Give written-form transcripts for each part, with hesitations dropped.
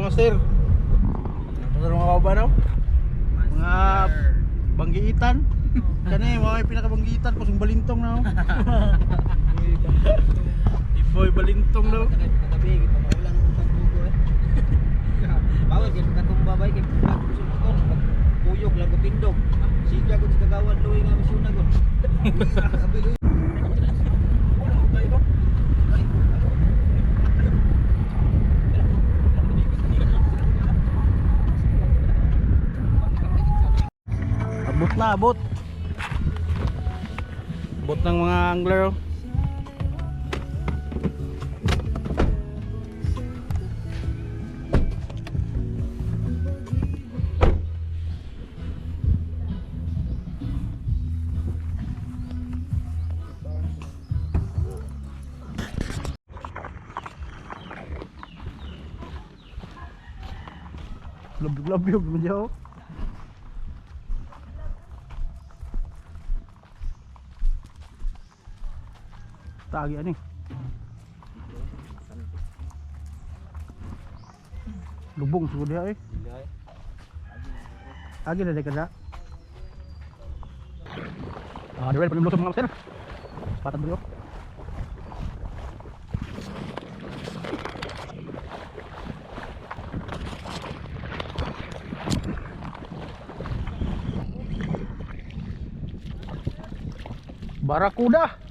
master. Napasal mga baba no? Mga banggiitan. Kani mga pinakabanggiitan kusong balintong na. Iboy balintong daw. Katabi kita maulan ng pagbugo eh. Bawal kay pagkatumba bay kay pagkusog ko. Kuyog lang ko tindog. Sige ko sa kagawan luwi nga misyon na gud. Abot na, abot. Abot ng mga angler. Labyog-labyog mo dyan oh. Tagi ani. Lubong siguro dia eh. Agi na dekada. Ah, di ba palimlo sa mga master? Patad dulu. Barakuda.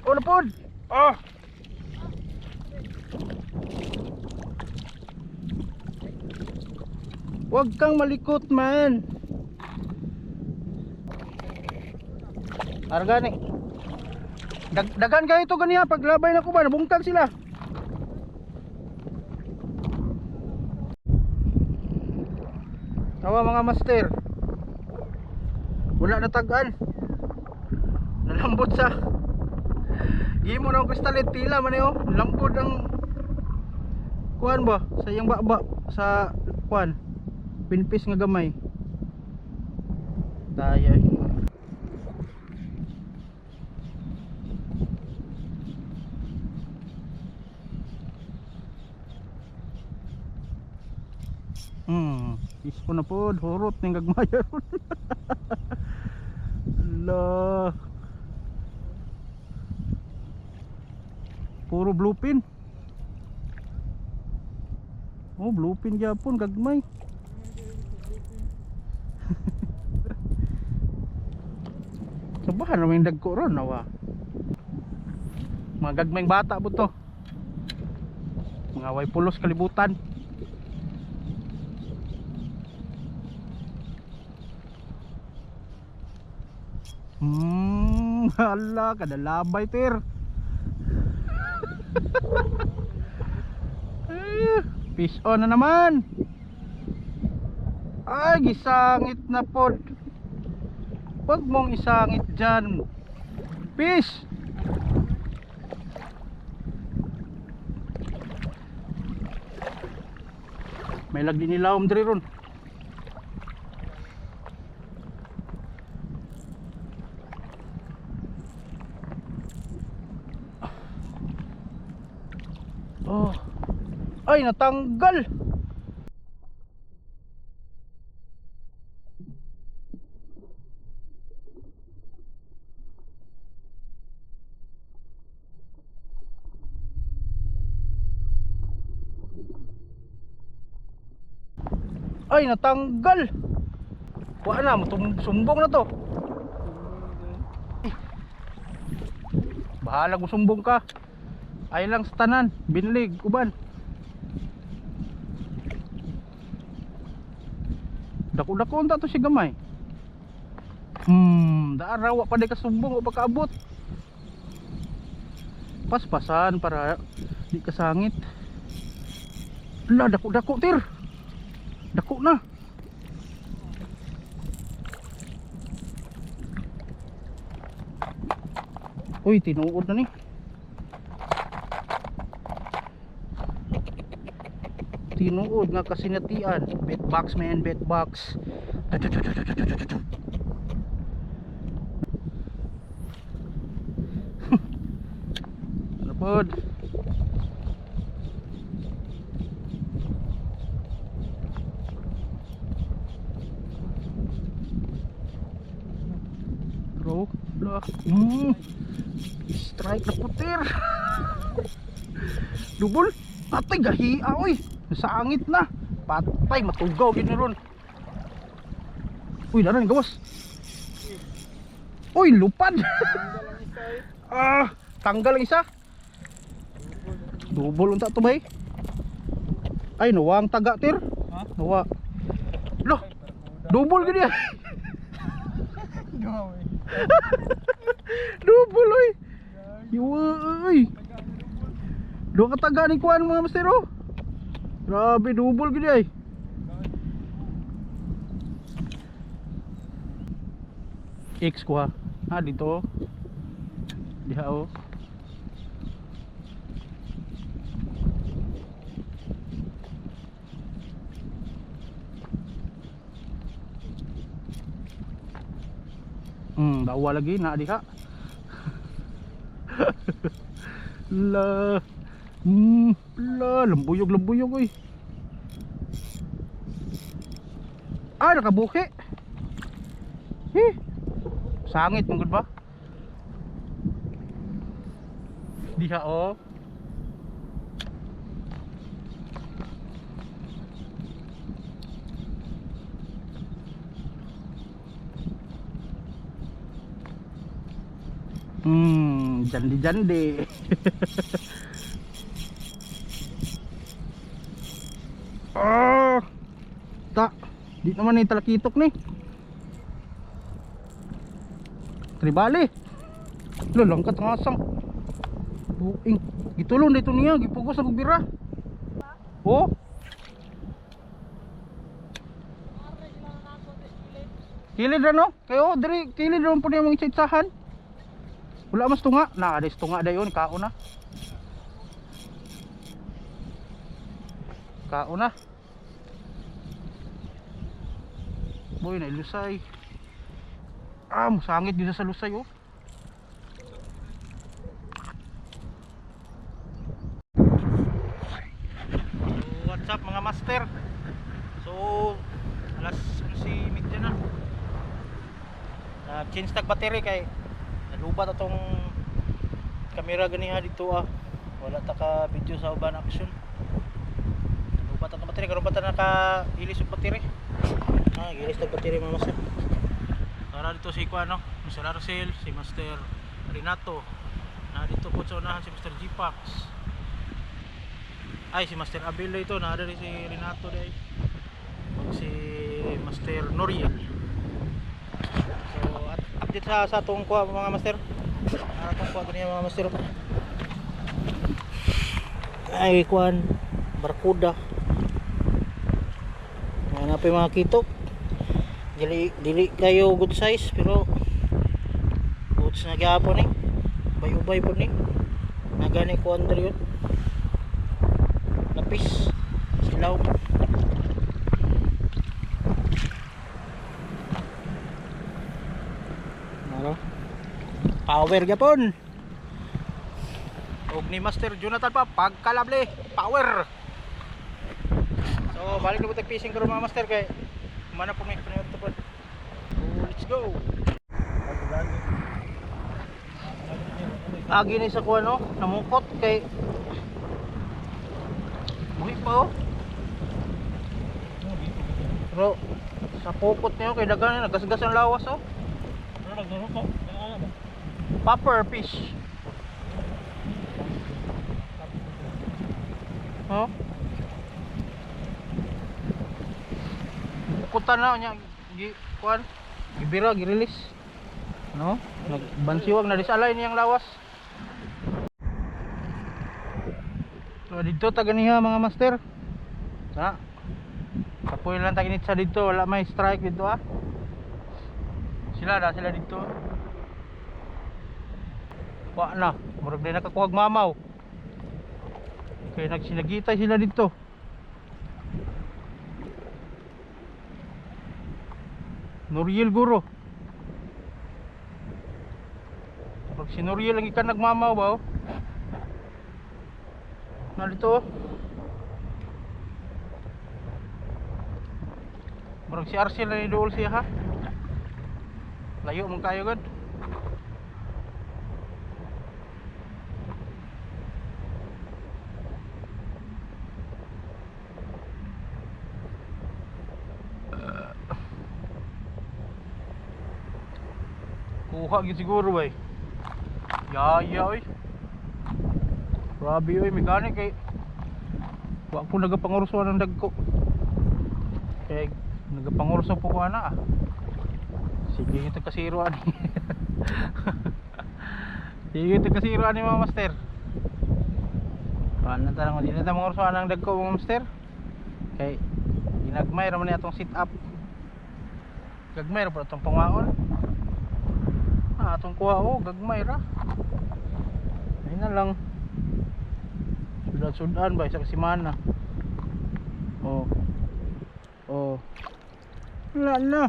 Oh napod. Ah. Huwag kang malikot man. Arga ni. Dagan kayo ito ganiya paglabay na ko ba nabungkag sila. Tawa mga master. Wala na tagan. Nalambot sa gimo na kristalit tila man yo, lambod ang kuan ba sa iyang baba sa kuan pinpis nga gamay. Daya. Isko na pod horot ning gagmaya. Allah. Puro bluepin. Oh, bluepin gyapon gagmay. Sabahan naman yung dagko ron nawa. Mga gagmayng bata po to. Mga way pulos kalibutan. Hala, kadalabay tir. Fish on na naman. Ay gisangit na pod. Huwag mong isangit dyan. Fish. May lagdi nila diri ron. Oh. Ay natanggal. Ay natanggal. Kuha na, sumbong na to. Bahala kung sumbong ka. Ay lang sa tanan, binlig, uban. Dako-dako unta to si gamay. Daarawa pa di ka sumbong o pagkaabot. Paspasan para di kasangit. Lah dako-dako tir. Dako na. Uy, tinuod na ni. Tinuod nga kasinatian. Bet box man, bet box. Napod. Bro, blah. Strike na putir. Dubol. Patay gahiya oy. Sa angit na. Patay matugaw gini ron. Uy, daran gawas. Uy, lupad. Tanggal ang isa. Dubol unta to bay. Ay, nawang taga tir. Ha? Nawa. Loh. Dubol gini. Dubol oy. Yuwa oy. Dua ka taga ni kuan mga mastero. Grabe dubol gini ay. X ko ha. Ha dito. Diha oh. Dawa lagi na diha. La. Lambuyog oy. Nakabuki. Sangit mong ba? Diha oh. Jandi. Di naman ni talakitok ni. Tribali. Lo langkat ngasang. Buing. Gitulon dito niya, gipugos sa bira. Oh. Kilid ra no? Kayo diri kilid ra po niya mga itsahan. Wala mas tunga. Na, ada tunga dayon kaon na. Kaon na. Boy na ilusay. Musangit dito sa lusay oh. What's up mga master? So alas 11:30 na. Change tag battery kay nalubat atong kamera ganiha dito ah. Wala ta ka video sa uban action. Nalubat atong battery karon pa ta naka ilis yung battery. Gilis tag battery mga master. Para dito si Kuano, Mr. Arcel, si Master Renato. Dito po sa unahan si Mr. G-Pax. Ay si Master Abel ito, naada rin si Renato dai. Si Master Noriel. So update sa atong kuha mga master. Atong kuha kaniya mga master. Ay kuan barkuda. Hanapin mga kitok. Dili kayo good size pero goods na gyapon ni. Ubay-ubay po ni. Nagani ko under yun. Lapis. Silaw. Ano? Power gyapon. Og ni Master Jonathan pa pagkalabli. Power. So balik na po tag-fishing karon mga master kay mana po may panayon to po. So let's go. Agi ni sa kuha no, namukot kay buhi pa oh. Pero sa pukot niyo kay dagan nagasgas ang lawas oh. Popper fish. Oh. Bukutan na nya kuan gibira gi-release no nagbansiwag na disalay niyang lawas. So dito ta ganiha mga master ha Kapoy lang taginit sa dito, wala may strike dito ah. Sila dito. Wa na, murag din nakakuhag mamaw. Kaya nagsinagitay sila dito. Nuriel guro. Pag si Nuriel ang ikan nagmamaw ba oh. Na dito oh. Murag si Arcel na idool siya ha. Layo mong kayo gud. Kuha gid siguro bay. Yaya oy. Grabe oy, mekanik kay wa ko nagapangurso ng dagko. Kay nagapangurso po ko ana ah. Sige ito kasiro ani. Sige ito kasiro ani mga master. Paano tanong mo din na mangurso ng dagko mga master? Kay ginagmay ra man ni atong sit up. Gagmay ra pa atong pangaon. Atong kuha oh, gagmay ra. Ay na lang. Sudan ba sa kasimana. Oh. Oh. Wala na.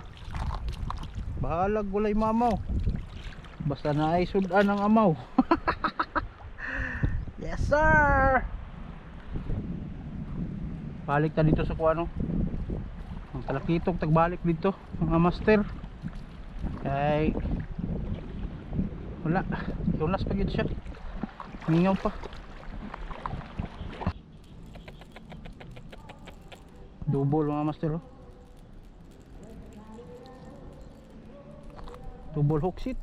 Bahalag walay mamaw. Basta na ay sudan ang amaw. Yes sir. Balik ta dito sa kuano. Ang talakitok tagbalik dito mga master. Kay wala. Tunas pa gid siya. Mingaw pa. Double mga master oh. Double hook seat.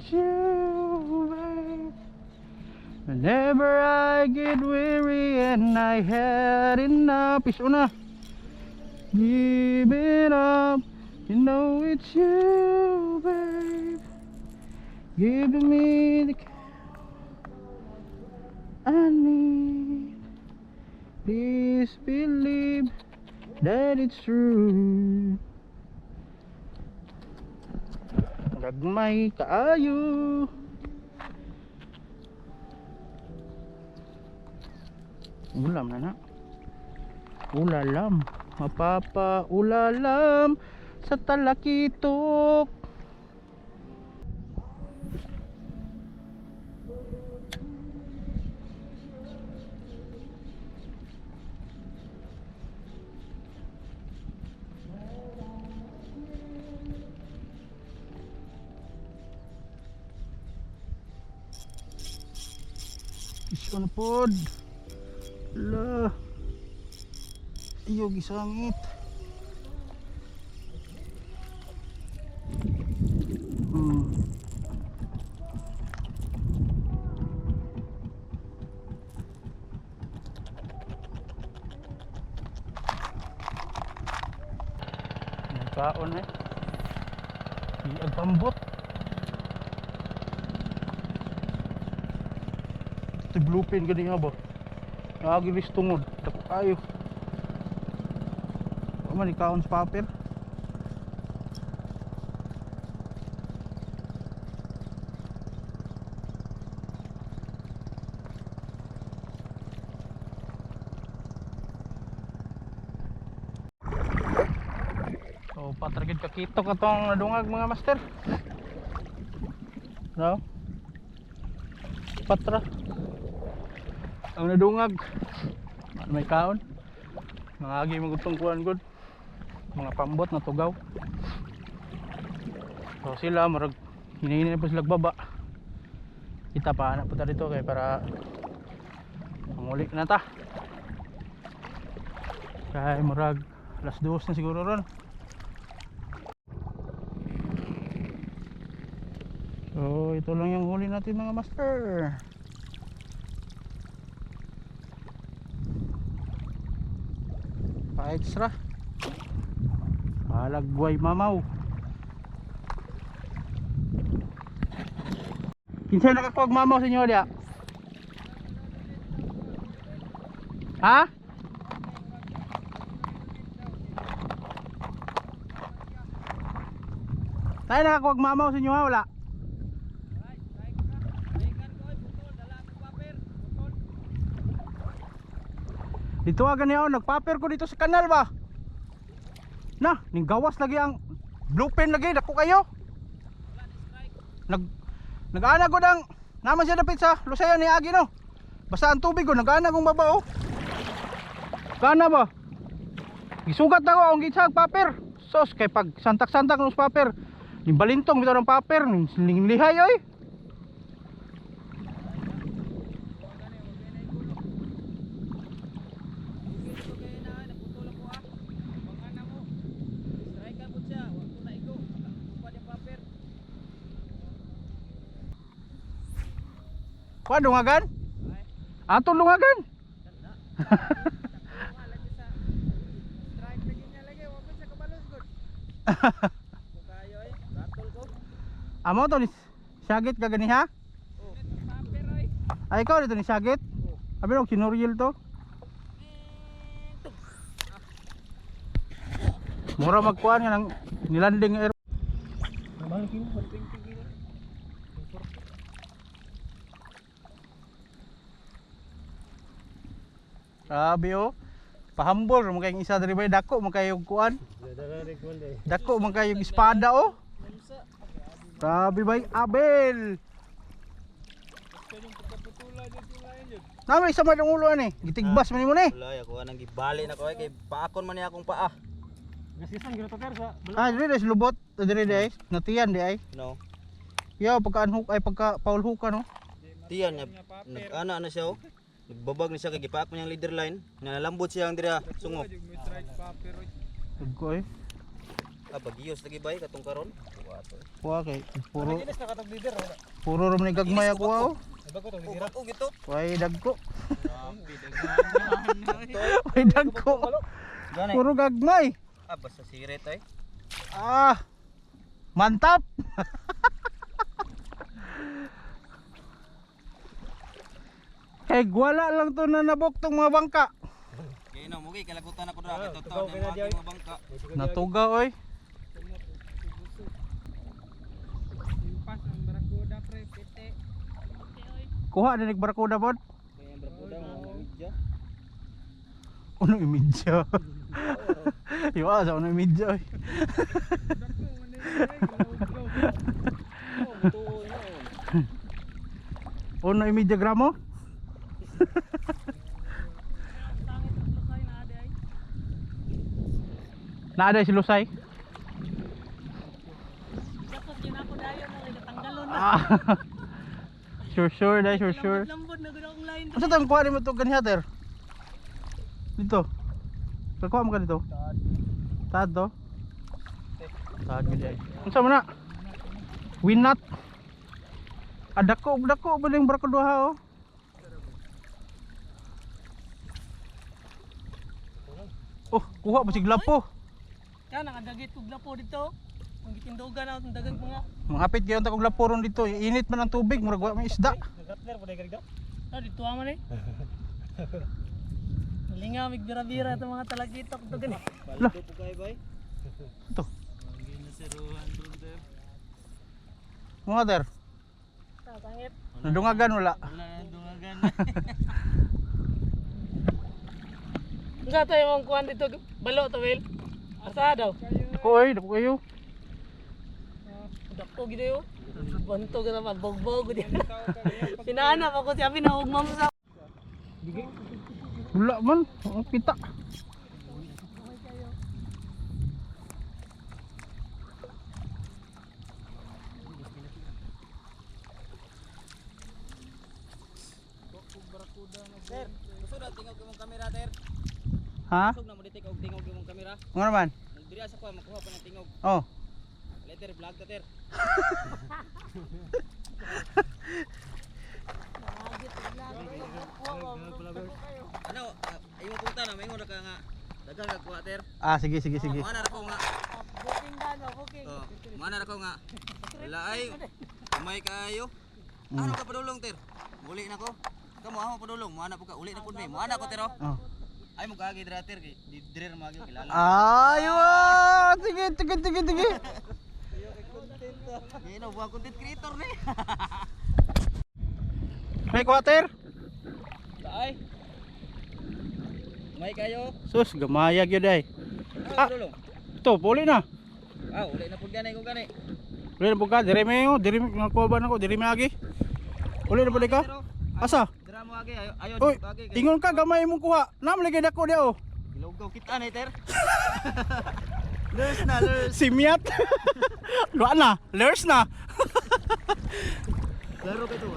You, babe. Whenever I get weary and I had enough, is una. Give it up, you know it's you, babe. Giving me the I need. Please believe that it's true. Gagmay kaayo. Ulam na na. Ulalam. Mapapa ulalam sa talakitok. Isyon pod. Lah. Iyo gisangit. Kaon eh. Iag pambot. Ito bluepin gani nga ba? Nagilis tungod. Dako kayo. Man ikaon sa paper. So patragid kakitok atong nadungag mga master. No? Patra. Ang nadungag. May kaon. Nangagi magutong kuan gud. Mga pambot na tugaw. So sila marag hinihina pa sila baba. Kita pa anak punta dito kay para manguli na ta. Kay marag alas 2 na siguro ron. So ito lang yung huli natin mga master. Pa extra. Palagway mamaw. Kinsay nakakuwag mamaw sa inyo dia? Ha? Tayo nakakuwag mamaw sa inyo ha? Wala? Dito agad niya nagpaper ko dito sa kanal ba? Na, ning gawas lagi ang blue pen lagi, dako kayo. Nag-ana ko dang naman siya dapit sa lusayan ni Agi no. Basta ang tubig ko, nag-ana kong baba oh. Kana ba? Gisugat na ko ang gitsag paper. Sos kay pag santak-santak ng paper. Ning balintong bitaw ng paper, ning lihay oy. Kuha dungagan? Ato dungagan? Amo to ni Sagit ka gani ha? Ay ikaw dito ni Sagit? Abi no kinuriel to. Mura magkuhan nga nang nilanding air. Grabe oh. Pahambol mo kayong isa diri bay dako mo kayong kuan. Dako mo kayong espada oh. Grabe bay Abel. Namay isa man ang ulo ani. Gitigbas man nimo ni. Wala ako nang gibali na ko kay paakon man ni akong paa. Gasisan gino to sa Ah, diri des lubot, diri des. Natiyan di ay. No. Yo pagka hook ay pagka Paul hook no. Tiyan niya nag-ana na siya oh. Nagbabag na siya kay gipaak man yung leader line. Nalambot siya ang dira sungo. Dugko eh. Ah bagiyos lagi bay katong karon. Kuha kay puro Inis na katag leader wala. puro ram ni gagmay ako oh. Bago to leader. Oh gito. Way dagko. Way dagko. Gani. Puro gagmay. Ah basta siret ay. Ah. Mantap. Kay wala lang to na nabok tong mga bangka. Kay no mugi kalagutan ako dra kay totoo na mga bangka. Natuga oy. Impas ang barakuda pre pete. Kuha na nagbarakuda pod. Kay ang brakuda mga media. Uno imidya. Yo asa uno imidya oy. Uno imidya gramo. Naada si Lusay. Dapat ginako dayo mo kay natanggalon na. Ah. Sure dai sure. Lambot na gud akong line. Asa tang kuha nimo to ganyan ter? Dito. Pagkuha mo ka dito. Tad to. Tad gid ay. Unsa man na? Winat. Adako ba ning barakuda oh. Oh, kuha ba si glapo? Ka nakadagit kog lapo dito. Ang gitindogan na ang dagang mga. Mangapit gyud ta kog laporon dito. Init man ang tubig, murag wa may isda. Gatler pa dai garigdo. Ah dito man eh. Linga mig bira-bira ta mga talagitok to gani. Lah. Baldo po kay bay. Ito. Ang ginasiruhan brother. Mga ter. Ta tangit. Nadungagan wala. Wala nang dungagan. Nga tayo mong kuhan dito balo to Will. Asa daw? Dako kayo. Dako gid yo. Banto ka naman bogbog gid. Pinahanap ako siya pinahugmam sa. Wala man, ang kita. Sir, gusto na tingog imong kamera ter. Ha? Gusto na mo ditik og tingog imong kamera. Ano naman? Diri asa ko makuha pa ng tingog. Oh. Later vlog ta ter. Ah, sige, sige, sige. Mana ra ko nga. Booking dano, booking. Oh, mana ra ko nga. Wala ay. Umay kayo. Ano ka padulong ter? Uli na ko. Kamu ako padulong, mana po ka. Uli na pud mi. Mana ko ter. Oh. Ay mo kaagi dira ter kay di dire magyo kilala. Ayo, sige, sige, sige, sige. Ngino buang content creator ni. May water? Ay. Umay kayo. Sus, gamayag yun ay. Ah, Ah. padulong. Ito, puli na. Ah, uli na pud gani ko gani. Uli na po ka, dire may yun, dire may nakuha ako, dire may agi. Uli na po ka? Asa? Dira mo agi ayo ayo Uy, agi. ingon ka, gamay mong kuha. Namligay na ko dia oh. Gilugaw kita ni ter. Lurs na lurs. Simyat. Gua na, lures na. Laro ka to.